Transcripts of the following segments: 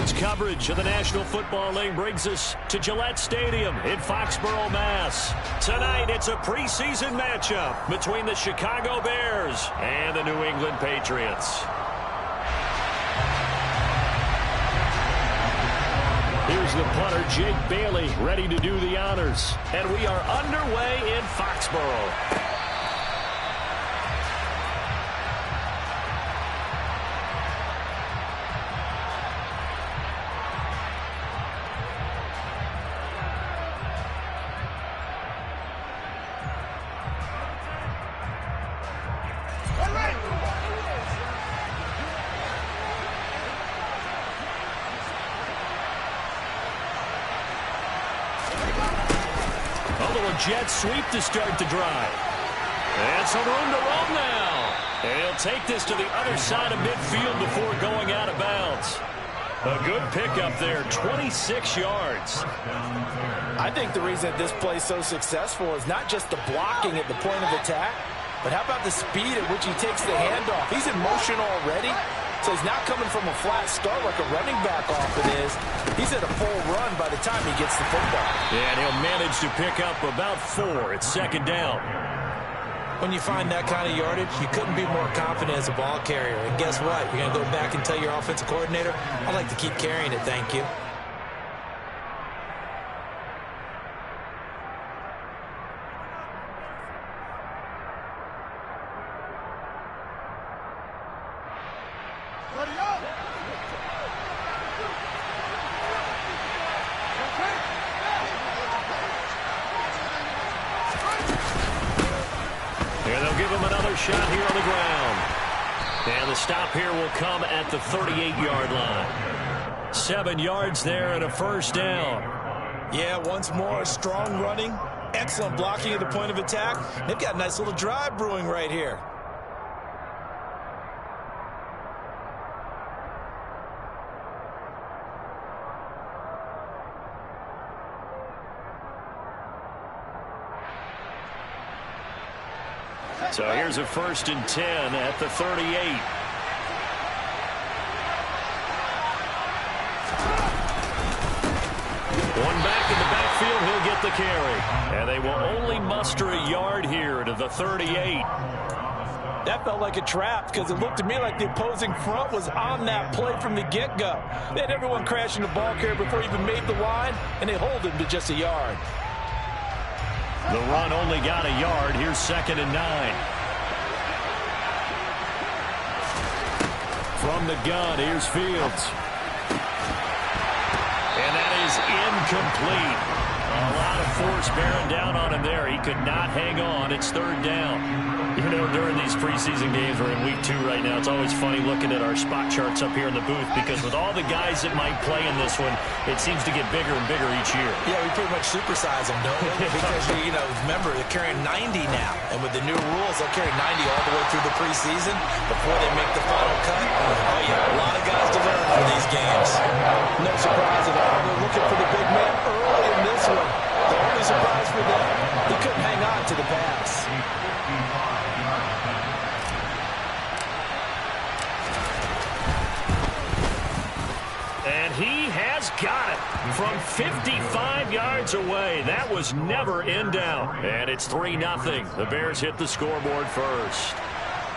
Preseason's coverage of the National Football League brings us to Gillette Stadium in Foxborough, Mass. Tonight, it's a preseason matchup between the Chicago Bears and the New England Patriots. Here's the punter, Jake Bailey, ready to do the honors. And we are underway in Foxborough. Jet sweep to start the drive. And some room to roam now. And he'll take this to the other side of midfield before going out of bounds. A good pickup there, 26 yards. I think the reason this play is so successful is not just the blocking at the point of attack, but how about the speed at which he takes the handoff? He's in motion already. So he's not coming from a flat start like a running back often is. He's at a full run by the time he gets the football. Yeah, and he'll manage to pick up about 4 at second down. When you find that kind of yardage, you couldn't be more confident as a ball carrier. And guess what? You're going to go back and tell your offensive coordinator, I'd like to keep carrying it, thank you. Shot here on the ground. And the stop here will come at the 38-yard line. 7 yards there and a first down. Yeah, once more, strong running, excellent blocking at the point of attack. They've got a nice little drive brewing right here. So here's a 1st and 10 at the 38. One back in the backfield, he'll get the carry. And they will only muster a yard here to the 38. That felt like a trap because it looked to me like the opposing front was on that play from the get-go. They had everyone crashing the ball carrier before he even made the line, and they hold him to just a yard. The run only got a yard. Here's 2nd and 9. From the gun, here's Fields. And that is incomplete. A lot of force bearing down on him there. He could not hang on. It's 3rd down. You know, during these preseason games, we're in week 2 right now. It's always funny looking at our spot charts up here in the booth because with all the guys that might play in this one, it seems to get bigger and bigger each year. Yeah, we pretty much supersize them, don't we? Because, you know, remember, they're carrying 90 now. And with the new rules, they'll carry 90 all the way through the preseason before they make the final cut. Oh, yeah, a lot of guys to learn for these games. No surprise at all. They're looking for the big man early in this one. The only surprise for them, he couldn't hang on to the pass. And he has got it from 55 yards away. That was never in doubt. And it's 3-0. The Bears hit the scoreboard first.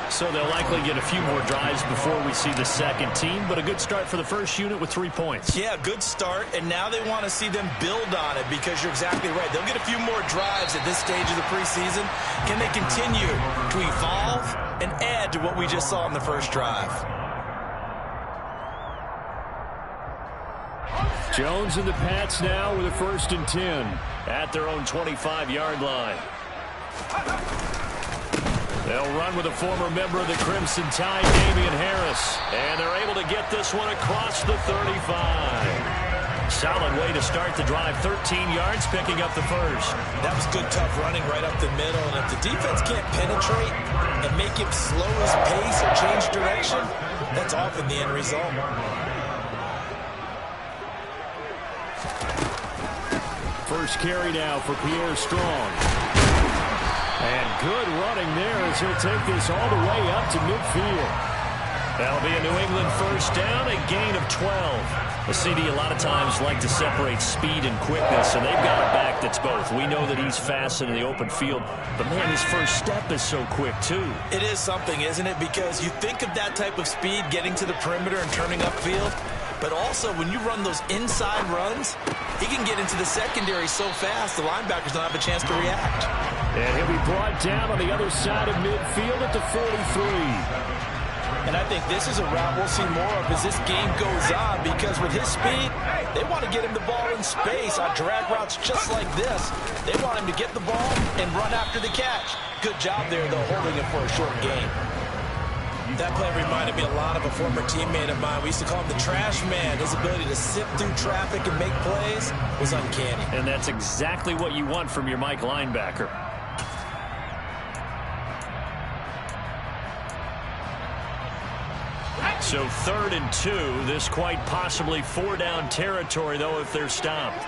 So they'll likely get a few more drives before we see the second team, but a good start for the first unit with 3 points. Yeah, good start, and now they want to see them build on it because you're exactly right. They'll get a few more drives at this stage of the preseason. Can they continue to evolve and add to what we just saw in the first drive? Jones and the Pats now with a 1st and 10 at their own 25-yard line. They'll run with a former member of the Crimson Tide, Damian Harris. And they're able to get this one across the 35. Solid way to start the drive. 13 yards, picking up the first. That was good, tough running right up the middle. And if the defense can't penetrate and make him slow his pace or change direction, that's often the end result. First carry now for Pierre Strong. And good running there as he'll take this all the way up to midfield. That'll be a New England first down, a gain of 12. The CD a lot of times like to separate speed and quickness, and they've got a back that's both. We know that he's fast in the open field, but, man, his first step is so quick, too. It is something, isn't it? Because you think of that type of speed getting to the perimeter and turning upfield, but also when you run those inside runs, he can get into the secondary so fast the linebackers don't have a chance to react. And he'll be brought down on the other side of midfield at the 43. And I think this is a route we'll see more of as this game goes on, because with his speed, they want to get him the ball in space on drag routes just like this. They want him to get the ball and run after the catch. Good job there, though, holding him for a short gain. That play reminded me a lot of a former teammate of mine. We used to call him the trash man. His ability to sift through traffic and make plays was uncanny. And that's exactly what you want from your Mike linebacker. So 3rd and 2. This quite possibly 4-down territory, though, if they're stopped.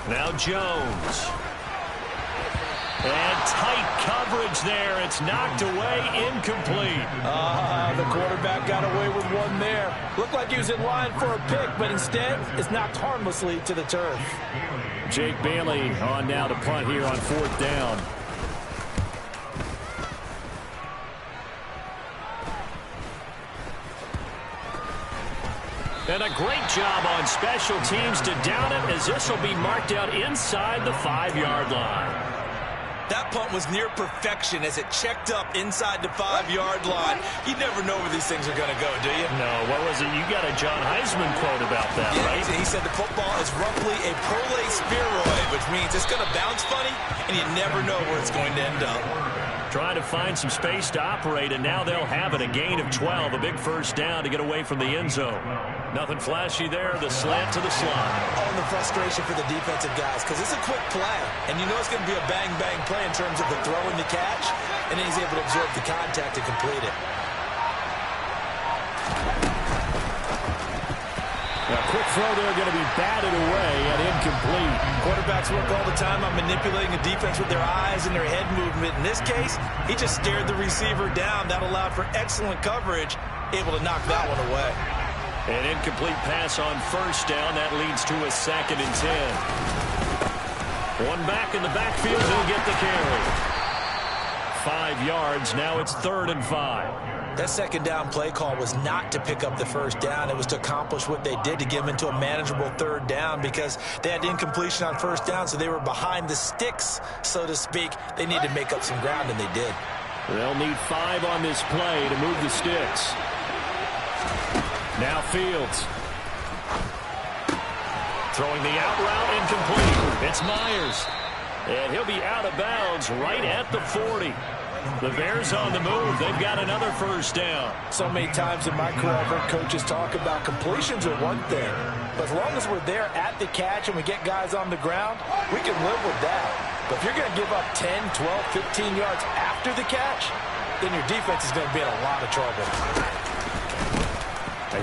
Now Jones. And tight coverage there. It's knocked away, incomplete. The quarterback got away with one there. Looked like he was in line for a pick, but instead it's knocked harmlessly to the turf. Jake Bailey on now to punt here on 4th down. And a great job on special teams to down it, as this will be marked out inside the 5-yard line. That punt was near perfection as it checked up inside the 5-yard line. You never know where these things are going to go, do you? No, what was it? You got a John Heisman quote about that, right? He said the football is roughly a prole spheroid, which means it's going to bounce funny, and you never know where it's going to end up. Trying to find some space to operate, and now they'll have it. A gain of 12, a big first down to get away from the end zone. Nothing flashy there, the slant to the slot. Oh, and the frustration for the defensive guys, because it's a quick play, and you know it's going to be a bang-bang play in terms of the throw and the catch, and then he's able to absorb the contact and complete it. A quick throw there going to be batted away and incomplete. Quarterbacks work all the time on manipulating the defense with their eyes and their head movement. In this case, he just stared the receiver down. That allowed for excellent coverage, able to knock that one away. An incomplete pass on first down. That leads to a 2nd and 10. One back in the backfield. He'll get the carry. 5 yards. Now it's 3rd and 5. That second down play call was not to pick up the first down. It was to accomplish what they did to get them into a manageable 3rd down, because they had incompletion on first down, so they were behind the sticks, so to speak. They needed to make up some ground, and they did. They'll need 5 on this play to move the sticks. Now Fields. Throwing the out route, incomplete. It's Myers. And he'll be out of bounds right at the 40. The Bears on the move. They've got another first down. So many times in my career, I've heard coaches talk about completions are one thing, but as long as we're there at the catch and we get guys on the ground, we can live with that. But if you're going to give up 10, 12, 15 yards after the catch, then your defense is going to be in a lot of trouble.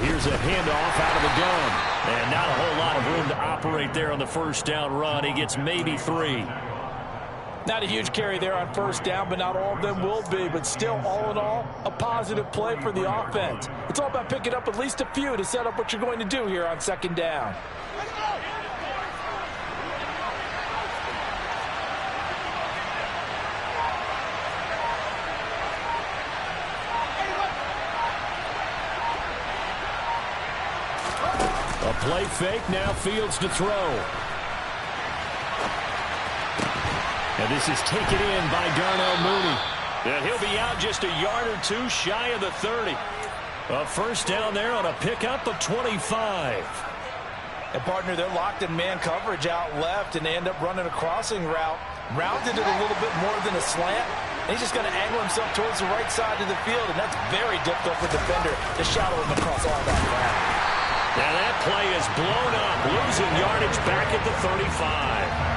Here's a handoff out of the gun. And not a whole lot of room to operate there on the first down run. He gets maybe 3. Not a huge carry there on first down, but not all of them will be. But still, all in all, a positive play for the offense. It's all about picking up at least a few to set up what you're going to do here on 2nd down. A play fake, now Fields to throw. And this is taken in by Darnell Mooney. And he'll be out just a yard or 2 shy of the 30. A first down there on a pickup of 25. And, partner, they're locked in man coverage out left, and they end up running a crossing route. Rounded it a little bit more than a slant. And he's just going to angle himself towards the right side of the field, and that's very difficult for the defender to shadow him across all that ground. Now that play is blown up, losing yardage back at the 35.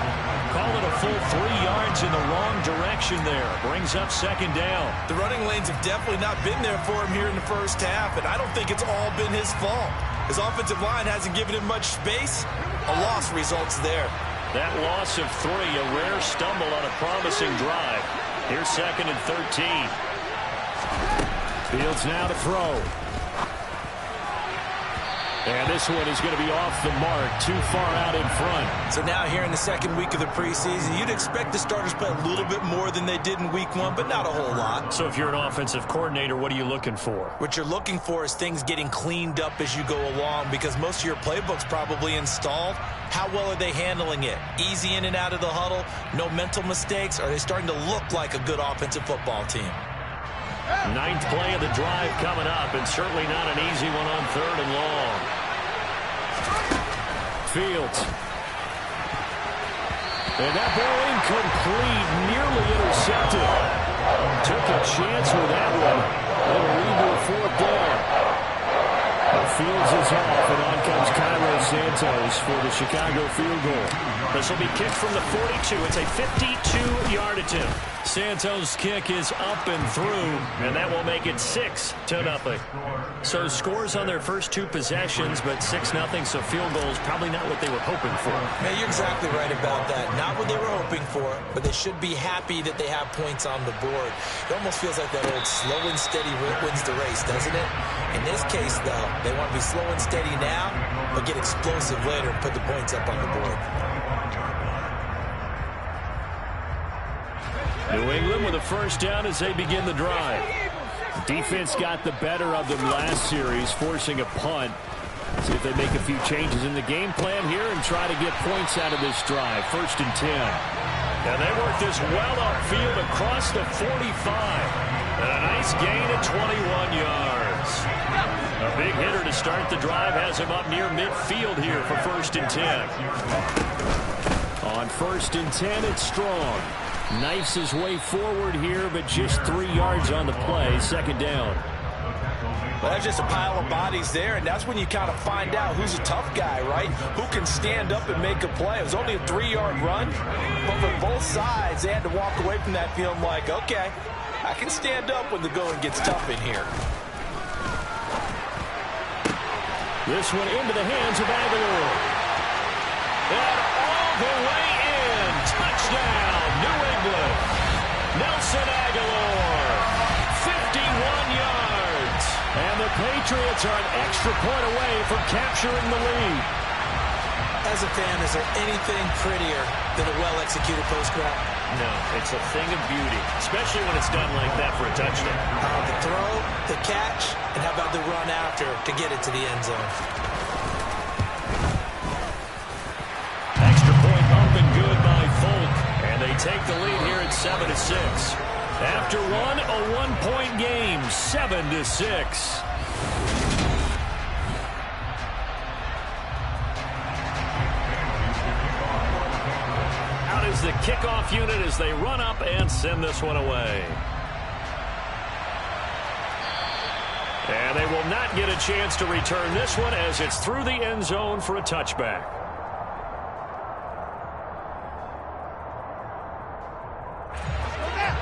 Call it a full 3 yards in the wrong direction there. Brings up 2nd down. The running lanes have definitely not been there for him here in the first half, and I don't think it's all been his fault. His offensive line hasn't given him much space. A loss results there. That loss of 3, a rare stumble on a promising drive. Here's 2nd and 13. Fields now to throw. And this one is going to be off the mark, too far out in front. So now here in the second week of the preseason, you'd expect the starters to play a little bit more than they did in week one, but not a whole lot. So if you're an offensive coordinator, what are you looking for? What you're looking for is things getting cleaned up as you go along, because most of your playbook's probably installed. How well are they handling it? Easy in and out of the huddle, no mental mistakes? Are they starting to look like a good offensive football team? Ninth play of the drive coming up, and certainly not an easy one on 3rd and long. Fields. And that ball incomplete, nearly intercepted. Took a chance with that one. It'll lead to a 4th down. Fields is off, and on comes Cairo Santos for the Chicago field goal. This will be kicked from the 42. It's a 52-yard attempt. Santos' kick is up and through, and that will make it 6-0. So scores on their first 2 possessions, but 6-0, so field goals probably not what they were hoping for. Yeah, you're exactly right about that. Not what they were hoping for, but they should be happy that they have points on the board. It almost feels like that old slow and steady wins the race, doesn't it? In this case, though, they want to be slow and steady now, but get explosive later and put the points up on the board. New England with a first down as they begin the drive. Defense got the better of them last series, forcing a punt. See if they make a few changes in the game plan here and try to get points out of this drive. 1st and 10. And they work this well upfield across the 45. And a nice gain of 21 yards. A big hitter to start the drive has him up near midfield here for 1st and 10. On 1st and 10, it's Strong. Knifes his way forward here, but just 3 yards on the play. 2nd down. Well, that's just a pile of bodies there, and that's when you kind of find out who's a tough guy, right? Who can stand up and make a play. It was only a 3-yard run, but for both sides, they had to walk away from that feeling like, okay, I can stand up when the going gets tough in here. This one into the hands of Aguilar. And all the way in. Touchdown. New England. Nelson Aguilar, 51 yards. And the Patriots are an extra point away from capturing the lead. As a fan, is there anything prettier than a well-executed post route? No, it's a thing of beauty, especially when it's done like that for a touchdown. The throw, the catch, and how about the run after to get it to the end zone? Extra point up and good by Folk. And they take the lead here at 7-6. After one, a 1-point game, 7-6. Out is the kickoff unit as they run up and send this one away. And they will not get a chance to return this one as it's through the end zone for a touchback.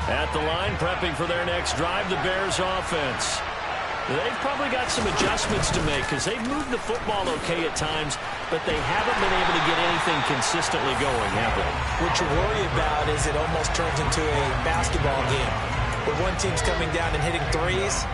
At the line, prepping for their next drive, the Bears offense. They've probably got some adjustments to make because they've moved the football okay at times, but they haven't been able to get anything consistently going, have they? What you worry about is it almost turns into a basketball game where one team's coming down and hitting threes,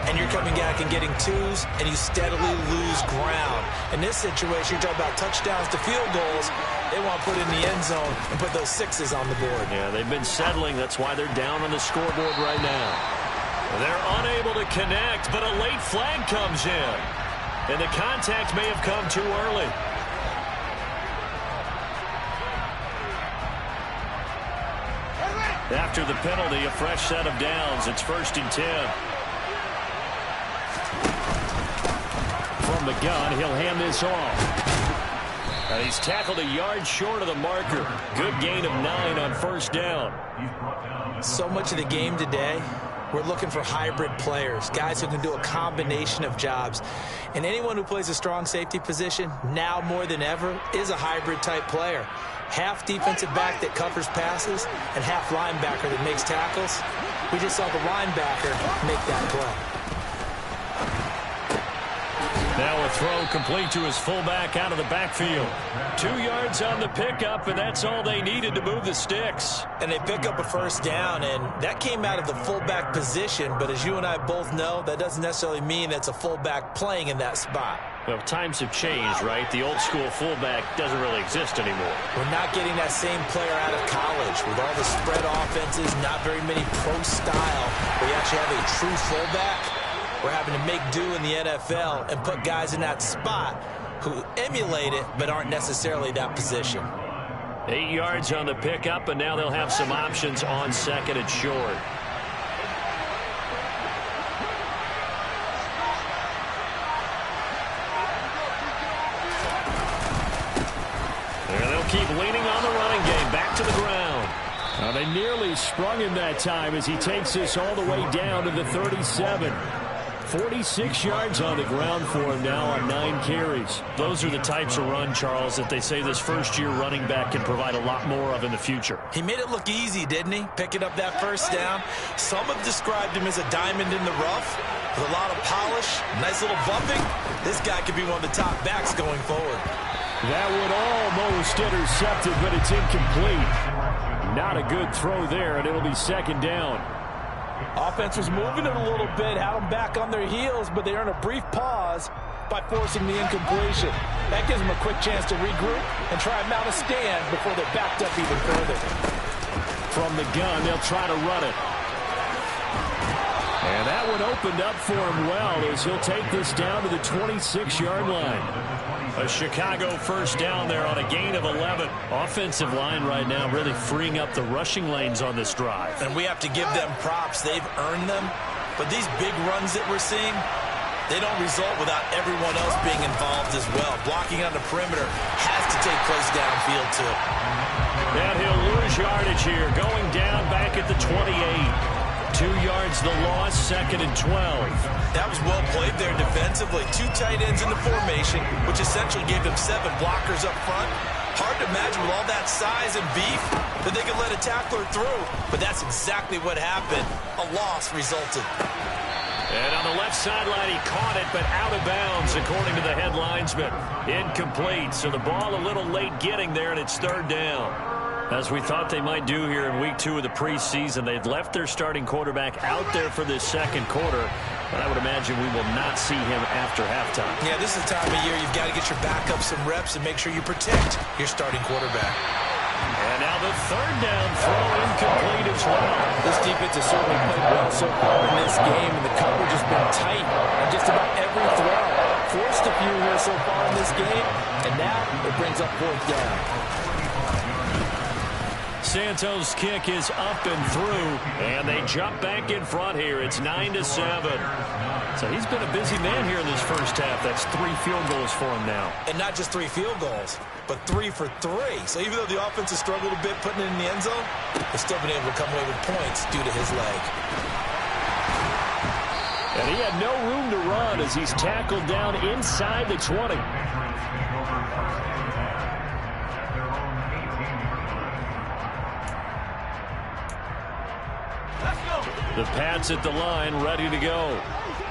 and you're coming back and getting twos, and you steadily lose ground. In this situation, you're talking about touchdowns to field goals. They want to put in the end zone and put those 6s on the board. Yeah, they've been settling. That's why they're down on the scoreboard right now. They're unable to connect, but a late flag comes in. And the contact may have come too early. After the penalty, a fresh set of downs. It's 1st and 10. From the gun, he'll hand this off. And he's tackled a yard short of the marker. Good gain of 9 on 1st down. So much of the game today, we're looking for hybrid players, guys who can do a combination of jobs. And anyone who plays a strong safety position, now more than ever, is a hybrid type player. Half defensive back that covers passes and half linebacker that makes tackles. We just saw the linebacker make that play. Now a throw complete to his fullback out of the backfield. 2 yards on the pickup, and that's all they needed to move the sticks. And they pick up a first down, and that came out of the fullback position. But as you and I both know, that doesn't necessarily mean it's a fullback playing in that spot. Well, times have changed, right? The old school fullback doesn't really exist anymore. We're not getting that same player out of college with all the spread offenses, not very many pro style, where you actually have a true fullback. We're having to make do in the NFL and put guys in that spot who emulate it but aren't necessarily that position. 8 yards on the pickup, and now they'll have some options on second and short. And they'll keep leaning on the running game. Back to the ground. They nearly sprung him that time as he takes this all the way down to the 37. 46 yards on the ground for him now on 9 carries. Those are the types of run, Charles, that they say this first-year running back can provide a lot more of in the future. He made it look easy, didn't he? Picking up that first down. Some have described him as a diamond in the rough with a lot of polish, nice little bumping. This guy could be one of the top backs going forward. That would almost intercept it, but it's incomplete. Not a good throw there, and it'll be second down. Offense was moving it a little bit, had them back on their heels, but they earned a brief pause by forcing the incompletion. That gives them a quick chance to regroup and try and mount a stand before they're backed up even further. From the gun, they'll try to run it. And that one opened up for him well as he'll take this down to the 26-yard line. A Chicago first down there on a gain of 11. Offensive line right now really freeing up the rushing lanes on this drive. And we have to give them props. They've earned them. But these big runs that we're seeing, they don't result without everyone else being involved as well. Blocking on the perimeter has to take place downfield too. And he'll lose yardage here. Going down back at the 28. 2 yards the loss, second and 12. That was well played there defensively. 2 tight ends in the formation, which essentially gave them 7 blockers up front. Hard to imagine with all that size and beef that they could let a tackler through. But that's exactly what happened. A loss resulted. And on the left sideline, he caught it, but out of bounds, according to the head linesman. Incomplete, so the ball a little late getting there, and it's third down. As we thought they might do here in week 2 of the preseason, they'd left their starting quarterback out there for this second quarter, but I would imagine we will not see him after halftime. Yeah, this is the time of year you've got to get your backup some reps and make sure you protect your starting quarterback. And now the third down throw incomplete as well. This defense has certainly played well so far in this game, and the coverage has been tight on just about every throw. Forced a few here so far in this game, and now it brings up fourth down. Santos' kick is up and through, and they jump back in front here. It's 9-7. So he's been a busy man here in this first half. That's 3 field goals for him now. And not just 3 field goals, but 3 for 3. So even though the offense has struggled a bit putting it in the end zone, they've still been able to come away with points due to his leg. And he had no room to run as he's tackled down inside the 20. The Pats at the line, ready to go.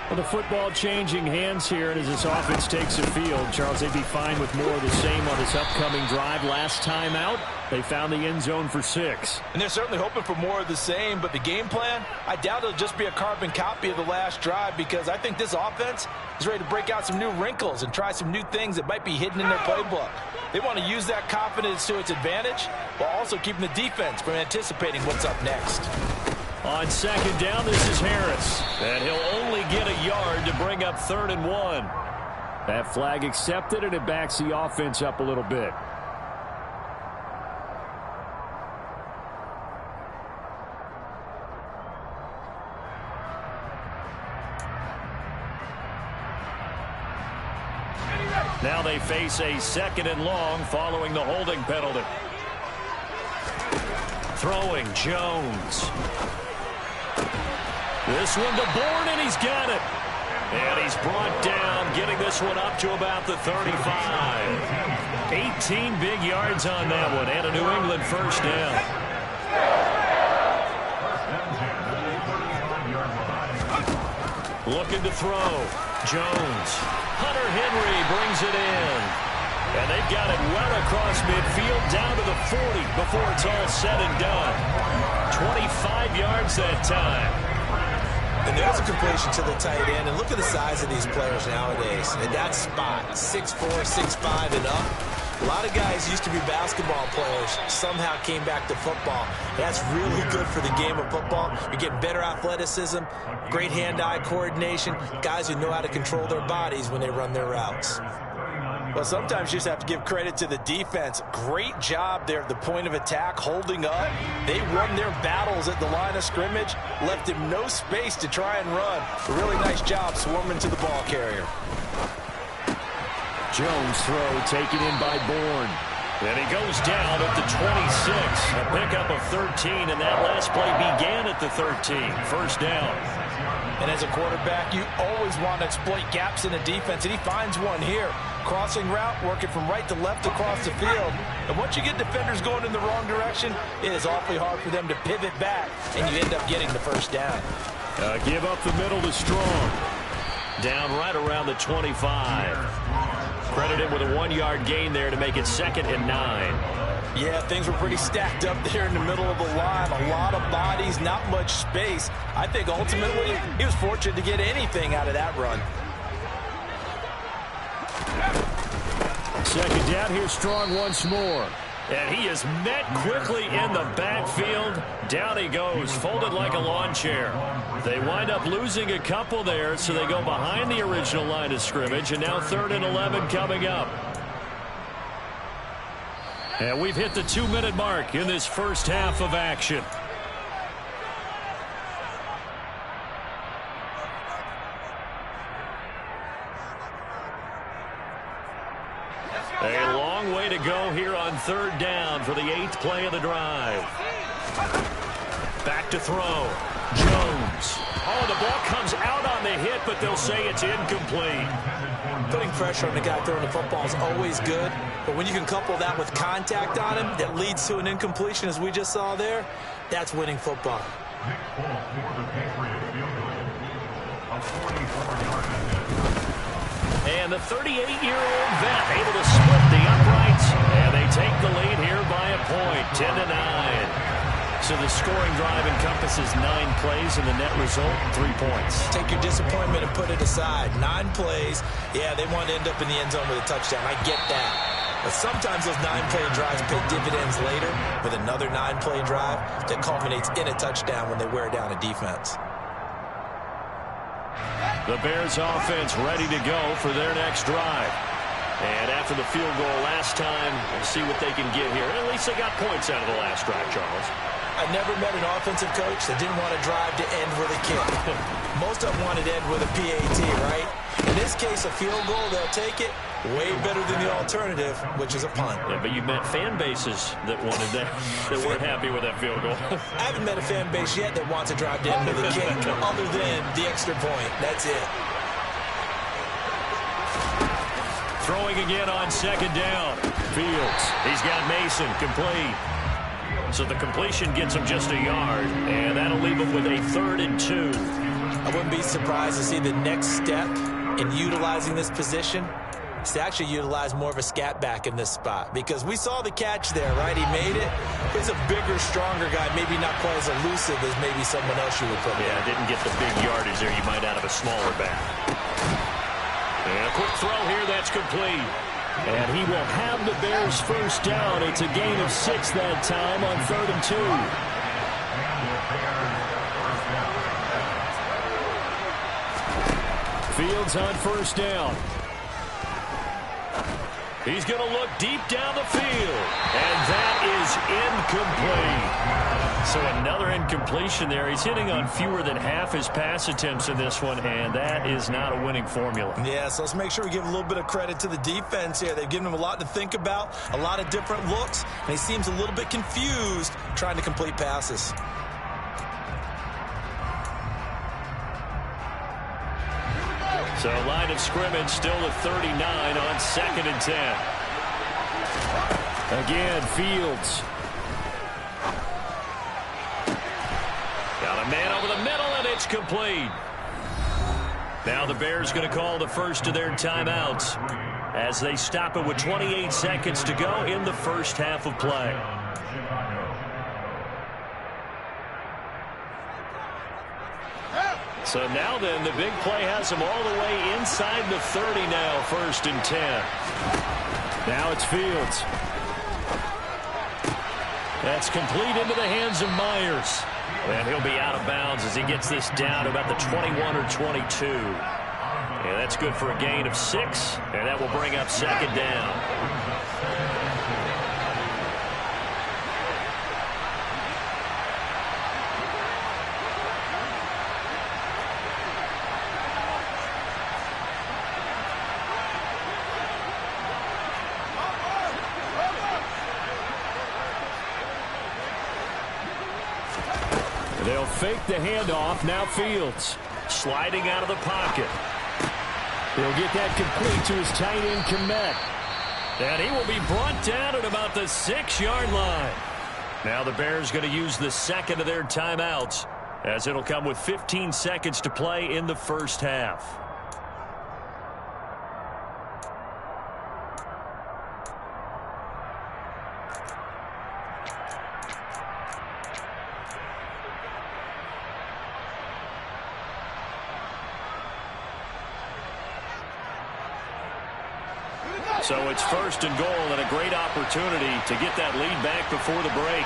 Well, the football changing hands here, and as this offense takes the field, Charles, they'd be fine with more of the same on this upcoming drive. Last time out, they found the end zone for 6. And they're certainly hoping for more of the same, but the game plan, I doubt it'll just be a carbon copy of the last drive, because I think this offense is ready to break out some new wrinkles and try some new things that might be hidden in their playbook. They want to use that confidence to its advantage while also keeping the defense from anticipating what's up next. On second down, this is Harris. And he'll only get a yard to bring up 3rd and 1. That flag accepted, and it backs the offense up a little bit. Now they face a 2nd and long following the holding penalty. Throwing Jones. This one to Bourne, and he's got it. And he's brought down, getting this one up to about the 35. 18 big yards on that one, and a New England first down. Looking to throw. Jones. Hunter it in. And they've got it well across midfield, down to the 40 before it's all said and done. 25 yards that time. And there's a completion to the tight end. And look at the size of these players nowadays. At that spot, 6'4", 6'5", and up. A lot of guys used to be basketball players, somehow came back to football. That's really good for the game of football. You're getting better athleticism, great hand-eye coordination, guys who know how to control their bodies when they run their routes. Well, sometimes you just have to give credit to the defense. Great job there at the point of attack, holding up. They won their battles at the line of scrimmage, left him no space to try and run. A really nice job swarming to the ball carrier. Jones throw taken in by Bourne. And he goes down at the 26. A pickup of 13, and that last play began at the 13. First down. And as a quarterback, you always want to exploit gaps in the defense, and he finds one here. Crossing route, working from right to left across the field. And once you get defenders going in the wrong direction, it is awfully hard for them to pivot back, and you end up getting the first down. Give up the middle to Strong. Down right around the 25. Credit him with a 1-yard gain there to make it 2nd and 9. Yeah, things were pretty stacked up there in the middle of the line. A lot of bodies, not much space. I think ultimately he was fortunate to get anything out of that run. Second down, here's Strong once more. And he is met quickly in the backfield. Down he goes, folded like a lawn chair. They wind up losing a couple there, so they go behind the original line of scrimmage, and now 3rd and 11 coming up. And we've hit the 2-minute mark in this first half of action. A long way to go here on 3rd down for the 8th play of the drive. Back to throw. Jones. Oh, the ball comes out on the hit, but they'll say it's incomplete. Putting pressure on the guy throwing the football is always good, but when you can couple that with contact on him that leads to an incompletion, as we just saw there, that's winning football. And the 38-year-old vet able to split the uprights, and they take the lead here by a point, 10-9. So the scoring drive encompasses 9 plays, and the net result, 3 points. Take your disappointment and put it aside. 9 plays. Yeah, they want to end up in the end zone with a touchdown. I get that. But sometimes those 9-play drives pay dividends later with another 9-play drive that culminates in a touchdown when they wear down a defense. The Bears offense ready to go for their next drive. And after the field goal last time, we'll see what they can get here. At least they got points out of the last drive, Charles. I never met an offensive coach that didn't want a drive to end with a kick. Most of them wanted to end with a PAT, right? In this case, a field goal, they'll take it. Way better than the alternative, which is a punt. Yeah, but you met fan bases that wanted that, that weren't happy with that field goal. I haven't met a fan base yet that wants a drive to end with a kick, other than the extra point. That's it. Throwing again on 2nd down. Fields. He's got Mason complete. So the completion gets him just a yard, and that'll leave him with a 3rd and 2. I wouldn't be surprised to see the next step in utilizing this position is to actually utilize more of a scat back in this spot, because we saw the catch there, right? He made it. He's a bigger, stronger guy, maybe not quite as elusive as maybe someone else you would put in. Yeah, didn't get the big yardage there you might out of a smaller back. And a quick throw here, that's complete. And he will have the Bears first down. It's a gain of 6 that time on 3rd and 2. Fields on first down. He's going to look deep down the field. And that is incomplete. So another incompletion there. He's hitting on fewer than half his pass attempts in this one, and that is not a winning formula. Yeah, so let's make sure we give a little bit of credit to the defense here. They've given him a lot to think about, a lot of different looks, and he seems a little bit confused trying to complete passes. So line of scrimmage still at 39 on 2nd and 10. Again, Fields. Got a man over the middle, and it's complete. Now the Bears going to call the first of their timeouts as they stop it with 28 seconds to go in the first half of play. So now then, the big play has them all the way inside the 30 now, 1st and 10. Now it's Fields. That's complete into the hands of Myers. And he'll be out of bounds as he gets this down to about the 21 or 22. And that's good for a gain of 6, and that will bring up 2nd down. They'll fake the handoff. Now Fields. Sliding out of the pocket. He'll get that complete to his tight end, Komet. And he will be brought down at about the 6-yard line. Now the Bears going to use the second of their timeouts, as it'll come with 15 seconds to play in the first half. So it's 1st and goal, and a great opportunity to get that lead back before the break.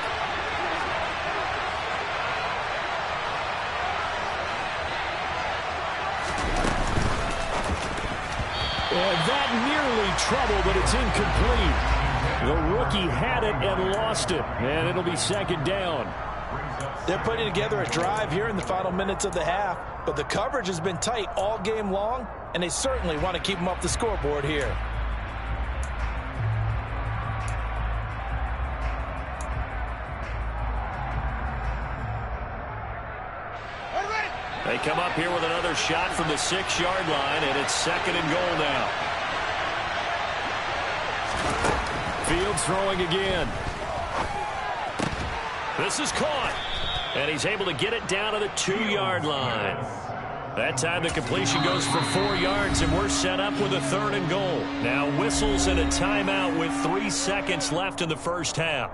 And that nearly trouble, but it's incomplete. The rookie had it and lost it, and it'll be 2nd down. They're putting together a drive here in the final minutes of the half, but the coverage has been tight all game long, and they certainly want to keep them off the scoreboard here. They come up here with another shot from the 6-yard line, and it's 2nd and goal now. Fields throwing again. This is caught, and he's able to get it down to the 2-yard line. That time the completion goes for 4 yards, and we're set up with a 3rd and goal. Now whistles and a timeout with 3 seconds left in the first half.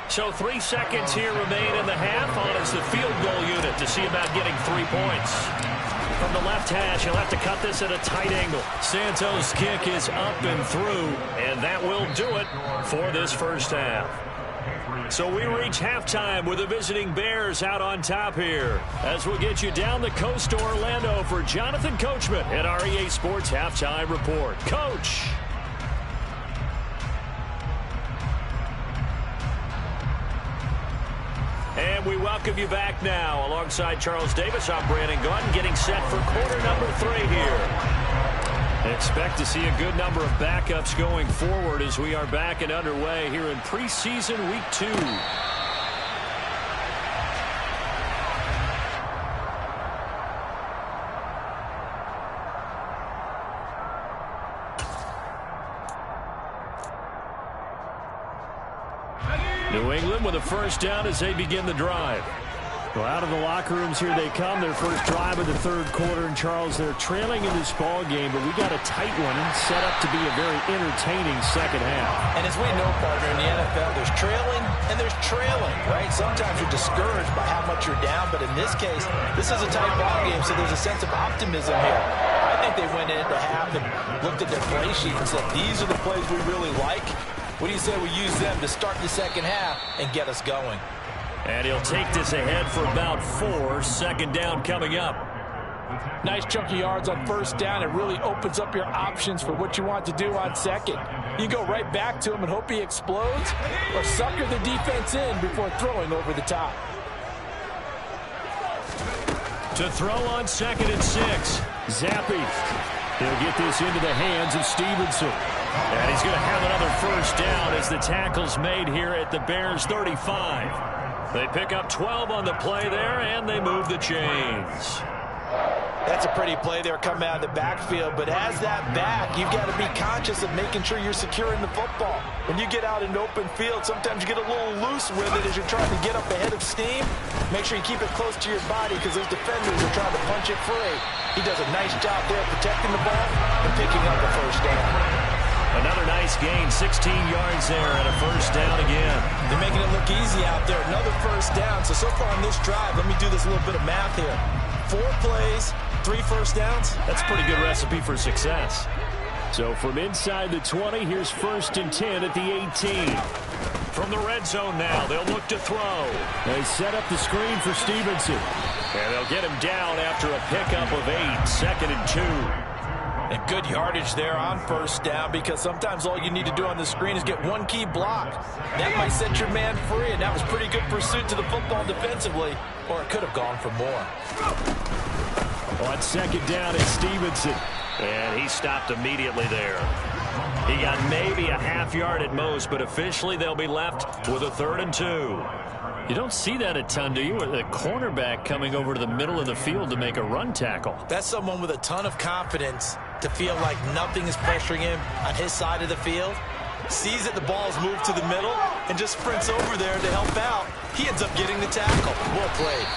So 3 seconds here remain in the half on as the field goal unit to see about getting 3 points. From the left hash, he'll have to cut this at a tight angle. Santos' kick is up and through, and that will do it for this first half. So we reach halftime with the visiting Bears out on top here, as we'll get you down the coast to Orlando for Jonathan Coachman at our EA Sports Halftime Report. Coach. And we welcome you back now. Alongside Charles Davis, I'm Brandon Gaudin, getting set for quarter number 3 here. Expect to see a good number of backups going forward as we are back and underway here in preseason week 2. New England with a first down as they begin the drive. Well, out of the locker rooms here they come. Their first drive of the 3rd quarter. And, Charles, they're trailing in this ball game, but we got a tight one set up to be a very entertaining second half. And as we know, partner, in the NFL, there's trailing and there's trailing, right? Sometimes you're discouraged by how much you're down, but in this case, this is a tight ball game, so there's a sense of optimism here. I think they went into half and looked at their play sheet and said, these are the plays we really like. What do you say we use them to start the second half and get us going? And he'll take this ahead for about 4. 2nd down coming up. Nice chunk of yards on first down. It really opens up your options for what you want to do on second. You go right back to him and hope he explodes, or sucker the defense in before throwing over the top. To throw on 2nd and 6. Zappi. He'll get this into the hands of Stevenson. And he's going to have another first down as the tackle's made here at the Bears 35. They pick up 12 on the play there, and they move the chains. That's a pretty play there coming out of the backfield, but as that back, you've got to be conscious of making sure you're securing the football. When you get out into open field, sometimes you get a little loose with it as you're trying to get up ahead of steam. Make sure you keep it close to your body because those defenders are trying to punch it free. He does a nice job there protecting the ball and picking up the first down. Another nice gain, 16 yards there and a first down again. They're making it look easy out there. Another first down. So far on this drive, let me do this little bit of math here. 4 plays, 3 first downs. That's a pretty good recipe for success. So from inside the 20, here's 1st and 10 at the 18. From the red zone now, they'll look to throw. They set up the screen for Stevenson. And they'll get him down after a pickup of 8, 2nd and 2. And good yardage there on first down because sometimes all you need to do on the screen is get one key block. That might set your man free, and that was pretty good pursuit to the football defensively, or it could have gone for more. On 2nd down, it's Stevenson. And he stopped immediately there. He got maybe a half yard at most, but officially they'll be left with a 3rd and 2. You don't see that a ton, do you? With a cornerback coming over to the middle of the field to make a run tackle. That's someone with a ton of confidence to feel like nothing is pressuring him on his side of the field. Sees that the ball's moved to the middle and just sprints over there to help out. He ends up getting the tackle. Well played.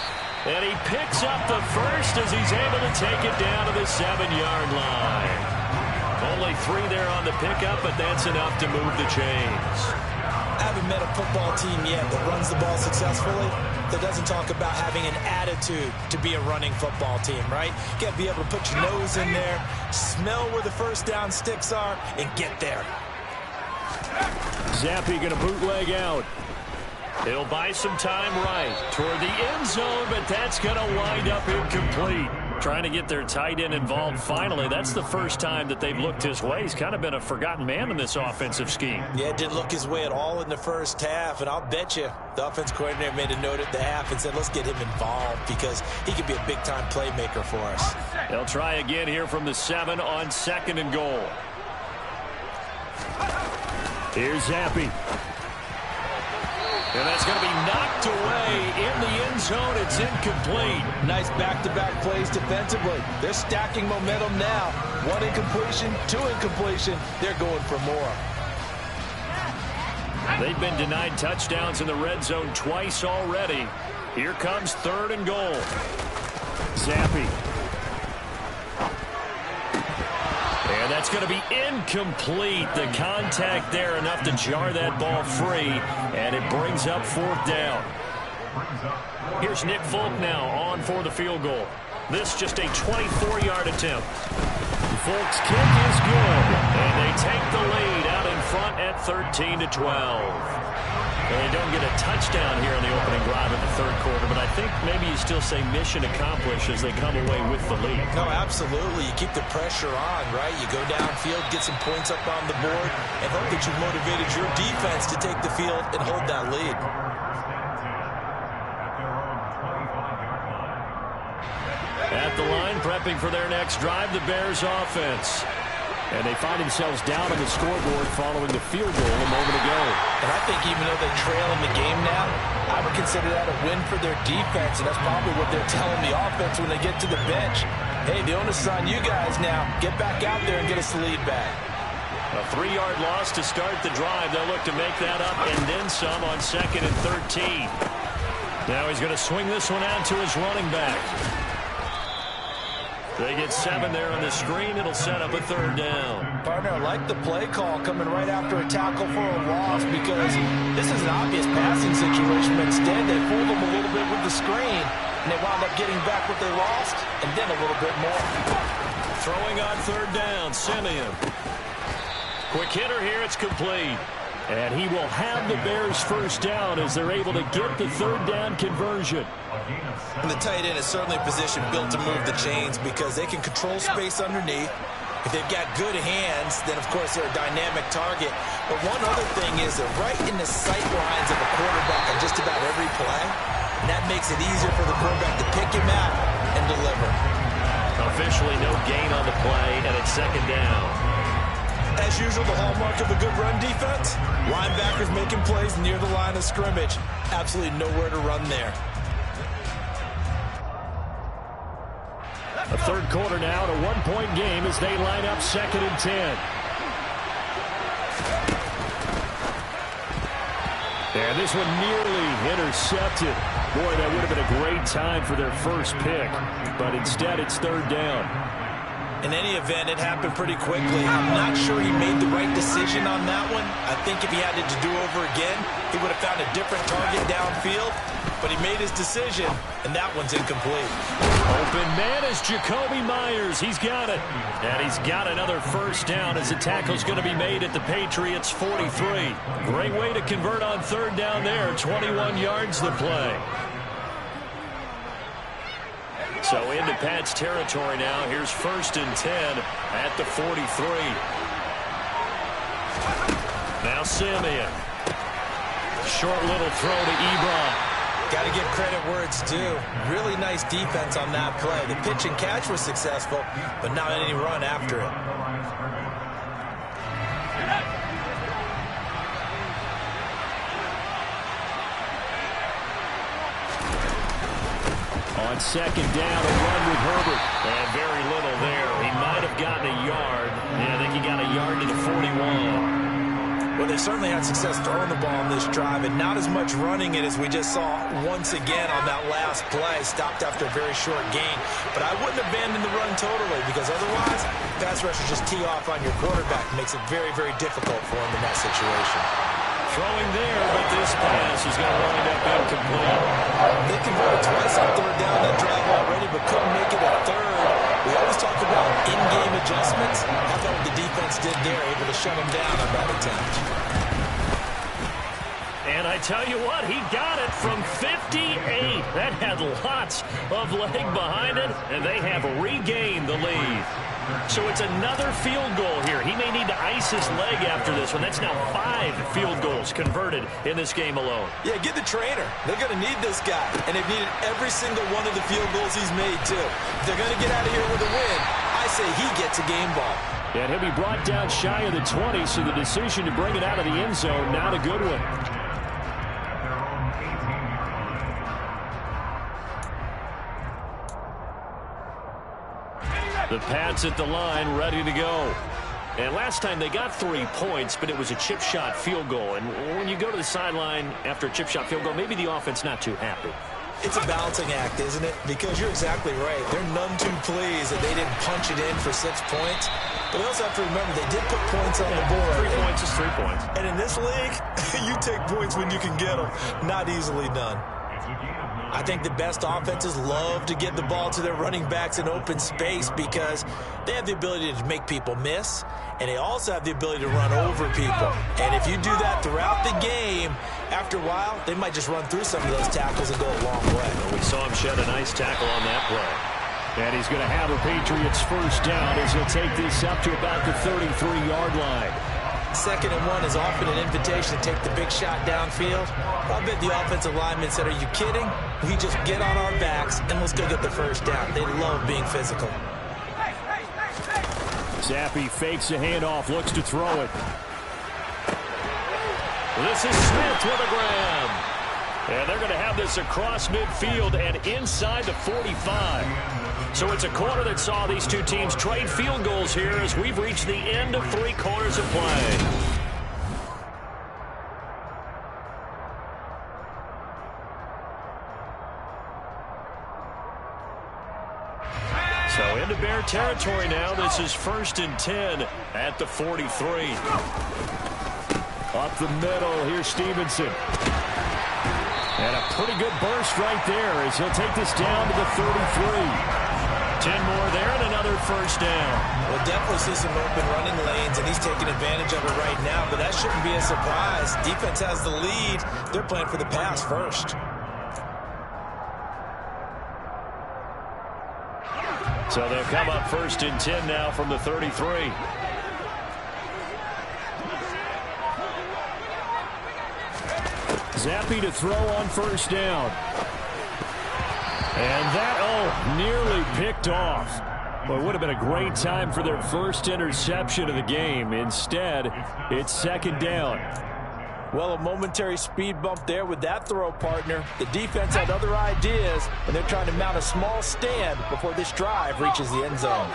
And he picks up the first as he's able to take it down to the 7-yard line. Only 3 there on the pickup, but that's enough to move the chains. I haven't met a football team yet that runs the ball successfully that doesn't talk about having an attitude to be a running football team, right? You got to be able to put your nose in there, smell where the first down sticks are, and get there. Zappi going to bootleg out. He'll buy some time right toward the end zone, but that's going to wind up incomplete. Trying to get their tight end involved finally. That's the first time that they've looked his way. He's kind of been a forgotten man in this offensive scheme. Yeah, it didn't look his way at all in the first half, and I'll bet you the offense coordinator made a note at the half and said, let's get him involved because he could be a big-time playmaker for us. They'll try again here from the 7 on 2nd and goal. Here's Zappi. And that's going to be knocked away in the end zone. It's incomplete. Nice back-to-back plays defensively. They're stacking momentum now. 1 incompletion, 2 incompletion. They're going for more. They've been denied touchdowns in the red zone twice already. Here comes 3rd and goal. Zappi. And that's going to be incomplete. The contact there enough to jar that ball free, and it brings up 4th down. Here's Nick Folk now on for the field goal. This just a 24-yard attempt. Folk's kick is good. And they take the lead out in front at 13-12. Well, they don't get a touchdown here in the opening drive in the 3rd quarter, but I think maybe you still say mission accomplished as they come away with the lead. No, absolutely. You keep the pressure on, right? You go downfield, get some points up on the board, and hope that you've motivated your defense to take the field and hold that lead. At the line, prepping for their next drive, the Bears offense. And they find themselves down on the scoreboard following the field goal a moment ago. And I think even though they trail in the game now, I would consider that a win for their defense, and that's probably what they're telling the offense when they get to the bench. Hey, the onus is on you guys now. Get back out there and get us the lead back. A 3-yard loss to start the drive. They'll look to make that up and then some on 2nd and 13. Now he's going to swing this one out to his running back. They get 7 there on the screen. It'll set up a 3rd down. Partner, I like the play call coming right after a tackle for a loss because this is an obvious passing situation, but instead they fooled them a little bit with the screen, and they wound up getting back what they lost and then a little bit more. Throwing on 3rd down, Simeon. Quick hitter here, it's complete. And he will have the Bears' first down as they're able to get the 3rd down conversion. And the tight end is certainly a position built to move the chains because they can control space underneath. If they've got good hands, then of course they're a dynamic target. But one other thing is they're right in the sight lines of a quarterback on just about every play. And that makes it easier for the quarterback to pick him out and deliver. Officially no gain on the play, and it's 2nd down. As usual, the hallmark of a good run defense, linebackers making plays near the line of scrimmage. Absolutely nowhere to run there. A third quarter now, and a one-point game as they line up 2nd and 10. And this one nearly intercepted. Boy, that would have been a great time for their first pick. But instead, it's 3rd down. In any event, it happened pretty quickly. I'm not sure he made the right decision on that one. I think if he had it to do over again, he would have found a different target downfield. But he made his decision, and that one's incomplete. Open man is Jacoby Myers. He's got it. And he's got another first down as the tackle's going to be made at the Patriots' 43. Great way to convert on 3rd down there. 21 yards the play. So into Pat's territory now. Here's 1st and 10 at the 43. Now Simeon. Short little throw to Ebron. Got to give credit where it's due. Really nice defense on that play. The pitch and catch was successful, but not any run after it. On 2nd down, a run with Herbert. And very little there. He might have gotten a yard. Yeah, I think he got a yard to the 41. Well, they certainly had success throwing the ball on this drive, and not as much running it as we just saw once again on that last play. Stopped after a very short gain. But I wouldn't abandon the run totally, because otherwise, pass rushers just tee off on your quarterback. Makes it very, very difficult for him in that situation. Throwing there, but this pass is going to wind up incomplete. They converted twice on 3rd down that drive already, but couldn't make it a 3rd. We always talk about in-game adjustments. I thought what the defense did there, able to shut them down on that attempt. And I tell you what, he got it from 58. That had lots of leg behind it, and they have regained the lead. So it's another field goal here. He may need to ice his leg after this one. That's now 5 field goals converted in this game alone. Yeah, get the trainer. They're going to need this guy. And they've needed every single one of the field goals he's made, too. If they're going to get out of here with a win, I say he gets a game ball. And he'll be brought down shy of the 20, so the decision to bring it out of the end zone, not a good one. The Pats at the line, ready to go. And last time they got 3 points, but it was a chip shot field goal. And when you go to the sideline after a chip shot field goal, maybe the offense not too happy. It's a balancing act, isn't it? Because you're exactly right. They're none too pleased that they didn't punch it in for 6 points. But they also have to remember they did put points on the board. 3 points is 3 points. And in this league, you take points when you can get them. Not easily done. I think the best offenses love to get the ball to their running backs in open space because they have the ability to make people miss, and they also have the ability to run over people. And if you do that throughout the game, after a while, they might just run through some of those tackles and go a long way. Well, we saw him shed a nice tackle on that play. And he's going to have a Patriots first down as he'll take this up to about the 33-yard line. 2nd and 1 is often an invitation to take the big shot downfield. I bet the offensive linemen said, are you kidding? We just get on our backs and let's go get the first down. They love being physical. Zappi fakes a handoff, looks to throw it. This is Smith with a grab. And they're going to have this across midfield and inside the 45. So it's a quarter that saw these two teams trade field goals here as we've reached the end of 3 quarters of play. So into Bear territory now. This is 1st and 10 at the 43. Up the middle, here's Stevenson. And a pretty good burst right there as he'll take this down to the 33. 10 more there and another first down. We'll definitely see some open running lanes, and he's taking advantage of it right now, but that shouldn't be a surprise. Defense has the lead. They're playing for the pass first. So they'll come up 1st and 10 now from the 33. Zappi to throw on first down. And that, nearly picked off. Well, it would have been a great time for their first interception of the game. Instead, it's 2nd down. Well, a momentary speed bump there with that throw, partner. The defense had other ideas, and they're trying to mount a small stand before this drive reaches the end zone.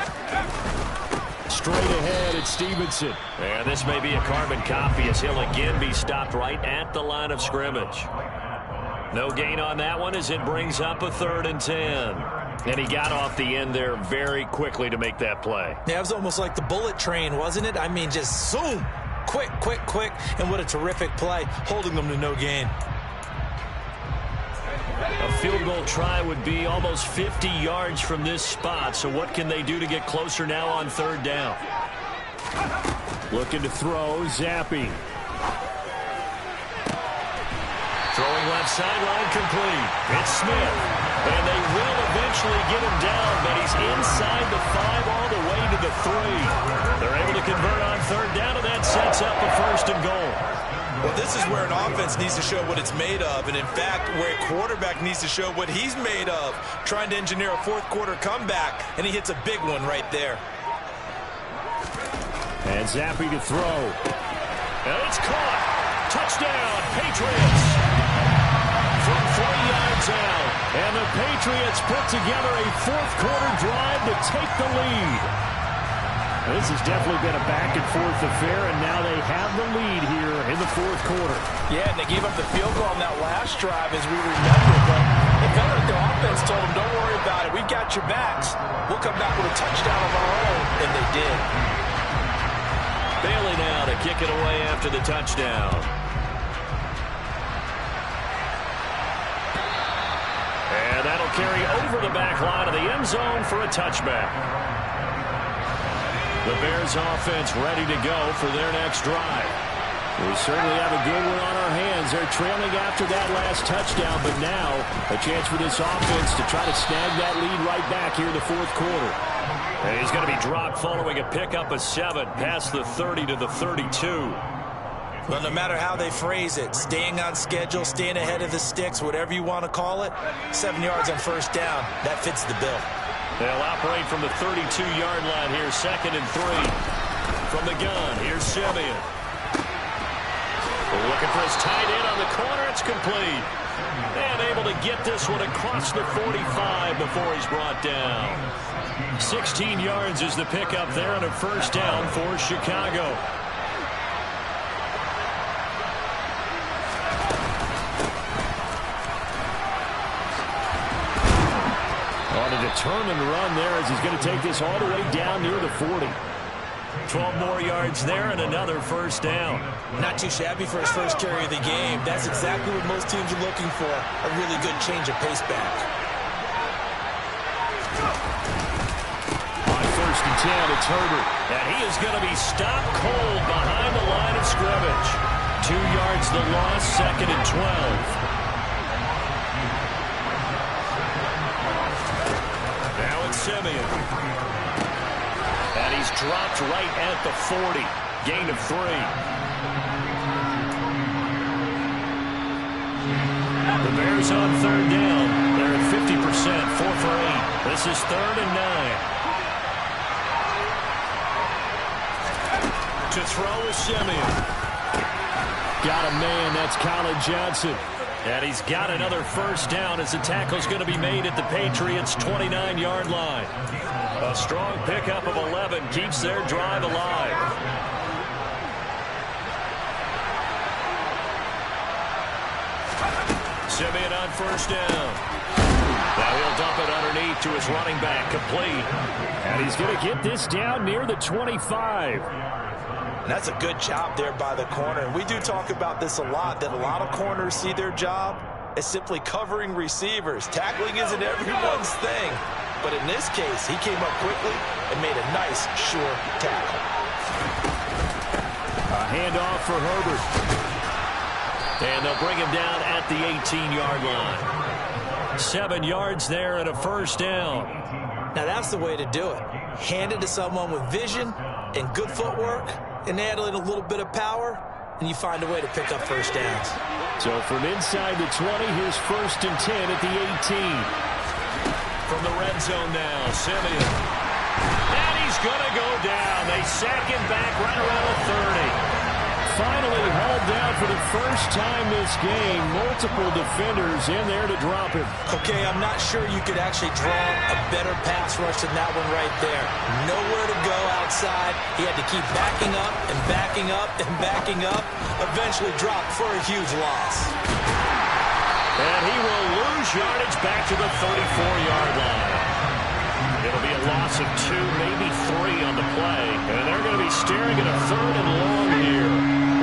Straight ahead, it's Stevenson. And this may be a carbon copy as he'll again be stopped right at the line of scrimmage. No gain on that one as it brings up a 3rd and 10. And he got off the end there very quickly to make that play. Yeah, it was almost like the bullet train, wasn't it? I mean, just zoom. Quick, quick, quick. And what a terrific play, holding them to no gain. A field goal try would be almost 50 yards from this spot. So what can they do to get closer now on 3rd down? Looking to throw, Zappi. Throwing left sideline, complete. It's Smith. And they will eventually get him down, but he's inside the 5 all the way to the 3. They're able to convert on 3rd down, and that sets up a 1st and goal. Well, this is where an offense needs to show what it's made of, and in fact, where a quarterback needs to show what he's made of, trying to engineer a 4th quarter comeback, and he hits a big one right there. And Zappi to throw. And it's caught. Touchdown, Patriots. From 3 yards out. And the Patriots put together a 4th quarter drive to take the lead. This has definitely been a back-and-forth affair, and now they have the lead here in the 4th quarter. Yeah, and they gave up the field goal on that last drive, as we remember. But it felt like the offense told them, don't worry about it. We've got your backs. We'll come back with a touchdown of our own. And they did. Bailey now to kick it away after the touchdown. And that'll carry over the back line of the end zone for a touchback. The Bears offense ready to go for their next drive. We certainly have a good one on our hands. They're trailing after that last touchdown, but now a chance for this offense to try to snag that lead right back here in the 4th quarter. And he's going to be dropped following a pickup of 7 past the 30 to the 32. Well, no matter how they phrase it, staying on schedule, staying ahead of the sticks, whatever you want to call it, 7 yards on 1st down, that fits the bill. They'll operate from the 32-yard line here, 2nd and 3. From the gun, here's Simeon. Looking for his tight end on the corner. It's complete. And able to get this one across the 45 before he's brought down. 16 yards is the pickup there on a 1st down for Chicago. On a determined run there as he's going to take this all the way down near the 40. 12 more yards there and another 1st down. Not too shabby for his first carry of the game. That's exactly what most teams are looking for, a really good change of pace back. On 1st and 10, it's Herbert. And he is going to be stopped cold behind the line of scrimmage. 2 yards the loss, 2nd and 12. Simeon. And he's dropped right at the 40. Gain of 3. The Bears on 3rd down. They're at 50%, 4 for 8. This is 3rd and 9. To throw is Simeon. Got a man, that's Colin Johnson. And he's got another 1st down as the tackle's going to be made at the Patriots' 29-yard line. A strong pickup of 11 keeps their drive alive. Simeon on 1st down. Now he'll dump it underneath to his running back, complete. And he's going to get this down near the 25. And that's a good job there by the corner. And we do talk about this a lot, that a lot of corners see their job as simply covering receivers. Tackling isn't everyone's thing. But in this case, he came up quickly and made a nice, sure tackle. A handoff for Herbert. And they'll bring him down at the 18-yard line. 7 yards there and a 1st down. Now that's the way to do it. Hand it to someone with vision and good footwork, and add in a little bit of power, and you find a way to pick up 1st downs. So from inside the 20, here's 1st and 10 at the 18. From the red zone now, Simeon. And he's going to go down. They sack him back right around the finally hauled down for the first time this game. Multiple defenders in there to drop him. Okay, I'm not sure you could actually draw a better pass rush than that one right there. Nowhere to go outside. He had to keep backing up and backing up and backing up. Eventually dropped for a huge loss. And he will lose yardage back to the 34-yard line. It'll be a loss of 2, maybe 3 on the play. And they're going to be staring at a 3rd and long here.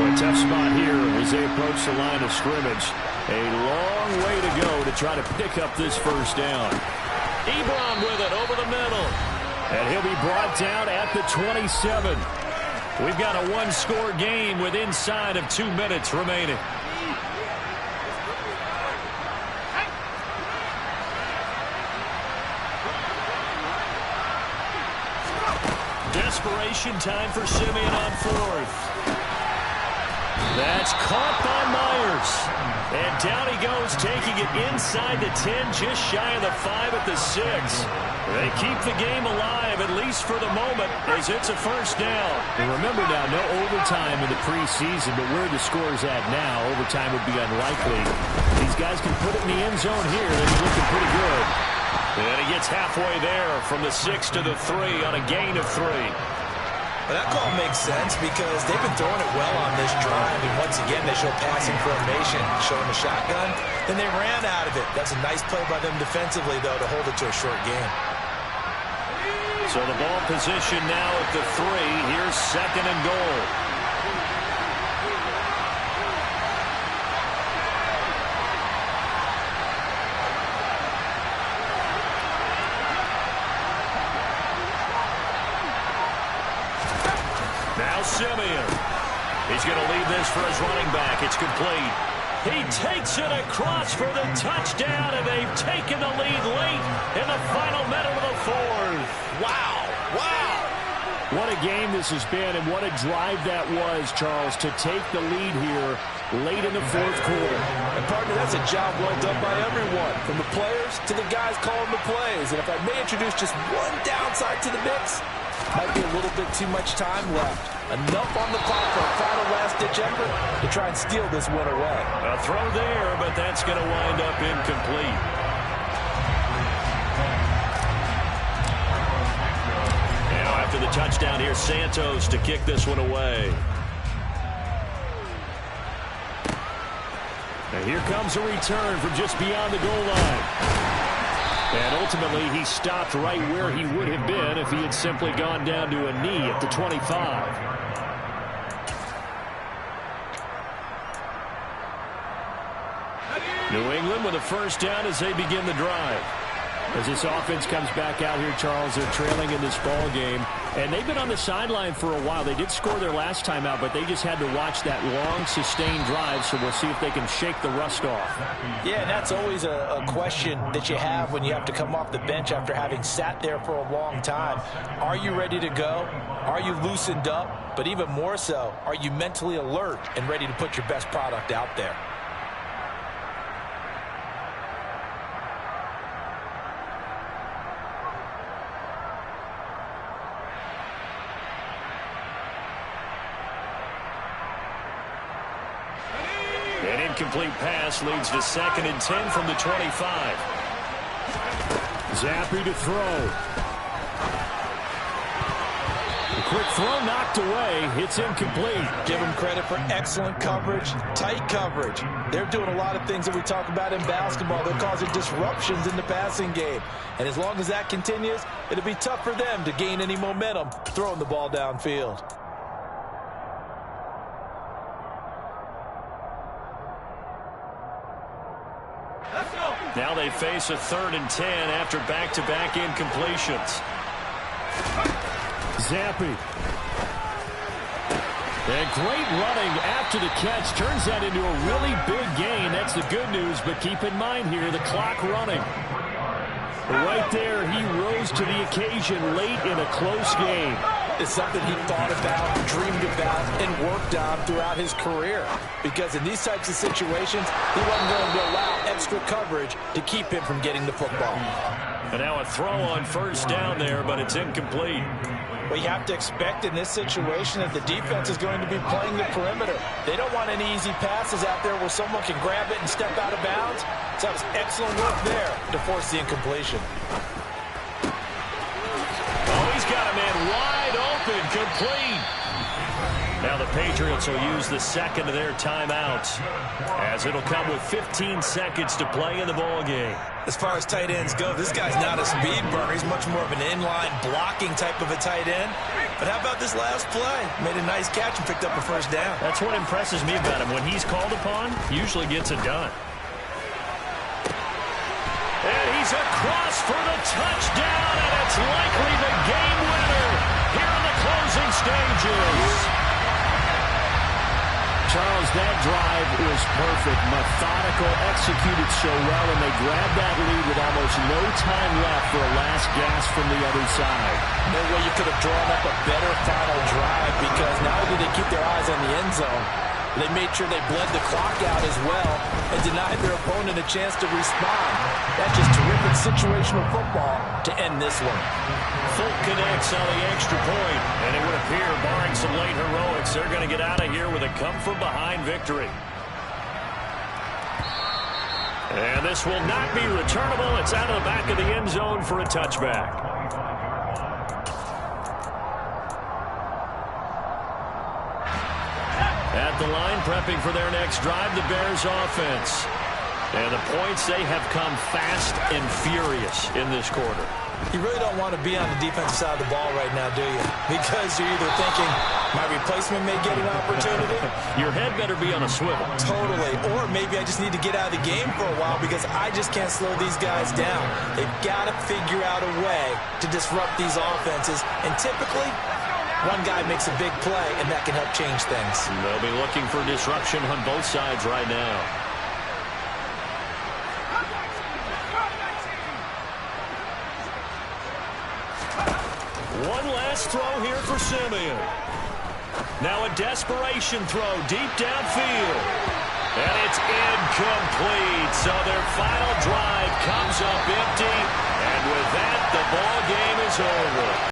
Well, a tough spot here as they approach the line of scrimmage. A long way to go to try to pick up this first down. Ebron with it over the middle. And he'll be brought down at the 27. We've got a one-score game with inside of 2 minutes remaining. Desperation time for Simeon on 4th. That's caught by Myers. And down he goes, taking it inside the 10, just shy of the 5 at the 6. They keep the game alive, at least for the moment, as it's a first down. And remember now, no overtime in the preseason, but where the score is at now, overtime would be unlikely. These guys can put it in the end zone here. They're looking pretty good. And he gets halfway there from the 6 to the 3 on a gain of 3. Well, that call makes sense because they've been throwing it well on this drive. And once again, they show passing formation, showing the shotgun. Then they ran out of it. That's a nice play by them defensively, though, to hold it to a short game. So the ball position now at the 3. Here's 2nd and goal. Now Simeon. He's going to lead this for his running back. It's complete. He takes it across for the touchdown, and they've taken the lead late in the final minute of the 4th. Wow. Wow. What a game this has been, and what a drive that was, Charles, to take the lead here late in the 4th quarter. And, partner, that's a job well done by everyone, from the players to the guys calling the plays. And if I may introduce just one downside to the mix, might be a little bit too much time left. Enough on the clock for a final last-ditch effort to try and steal this one away. A throw there, but that's going to wind up incomplete. Now after the touchdown, here's Santos to kick this one away. And here comes a return from just beyond the goal line. And ultimately, he stopped right where he would have been if he had simply gone down to a knee at the 25. New England with a first down as they begin the drive. As this offense comes back out here, Charles, they're trailing in this ball game. And they've been on the sideline for a while. They did score their last time out, but they just had to watch that long, sustained drive, so we'll see if they can shake the rust off. Yeah, and that's always a question that you have when you have to come off the bench after having sat there for a long time. Are you ready to go? Are you loosened up? But even more so, are you mentally alert and ready to put your best product out there? An incomplete pass leads to 2nd and 10 from the 25. Zappi to throw. A quick throw knocked away. It's incomplete. Give them credit for excellent coverage, tight coverage. They're doing a lot of things that we talk about in basketball. They're causing disruptions in the passing game. And as long as that continues, it'll be tough for them to gain any momentum throwing the ball downfield. Now they face a 3rd and 10 after back-to-back incompletions. Zappi. And great running after the catch. Turns that into a really big gain. That's the good news, but keep in mind here, the clock running. Right there, he rose to the occasion late in a close game. It's something he thought about, dreamed about, and worked on throughout his career. Because in these types of situations, he wasn't going to allow extra coverage to keep him from getting the football. And now a throw on first down there, but it's incomplete. Well, you have to expect in this situation that the defense is going to be playing the perimeter. They don't want any easy passes out there where someone can grab it and step out of bounds. So that was excellent work there to force the incompletion. Oh, he's got a man wide open, complete. Now the Patriots will use the second of their timeouts, as it'll come with 15 seconds to play in the ball game. As far as tight ends go, this guy's not a speed burner. He's much more of an inline blocking type of a tight end. But how about this last play? Made a nice catch and picked up a first down. That's what impresses me about him. When he's called upon, usually gets it done. And he's across for the touchdown, and it's likely the game winner here in the closing stages. Charles, that drive was perfect, methodical, executed so well, and they grabbed that lead with almost no time left for a last gasp from the other side. No way you could have drawn up a better final drive, because not only did they keep their eyes on the end zone, they made sure they bled the clock out as well and denied their opponent a chance to respond. That's just terrific situational football to end this one. Folk connects on the extra point, and it would appear, barring some late heroics, they're going to get out of here with a come-from-behind victory. And this will not be returnable. It's out of the back of the end zone for a touchback. At the line, prepping for their next drive, the Bears offense. And the points, they have come fast and furious in this quarter. You really don't want to be on the defensive side of the ball right now, do you? Because you're either thinking, my replacement may get an opportunity. Your head better be on a swivel. Totally. Or maybe I just need to get out of the game for a while because I just can't slow these guys down. They've got to figure out a way to disrupt these offenses. And typically, one guy makes a big play, and that can help change things. They'll be looking for disruption on both sides right now. One last throw here for Simeon. Now a desperation throw deep downfield. And it's incomplete. So their final drive comes up empty. And with that, the ball game is over.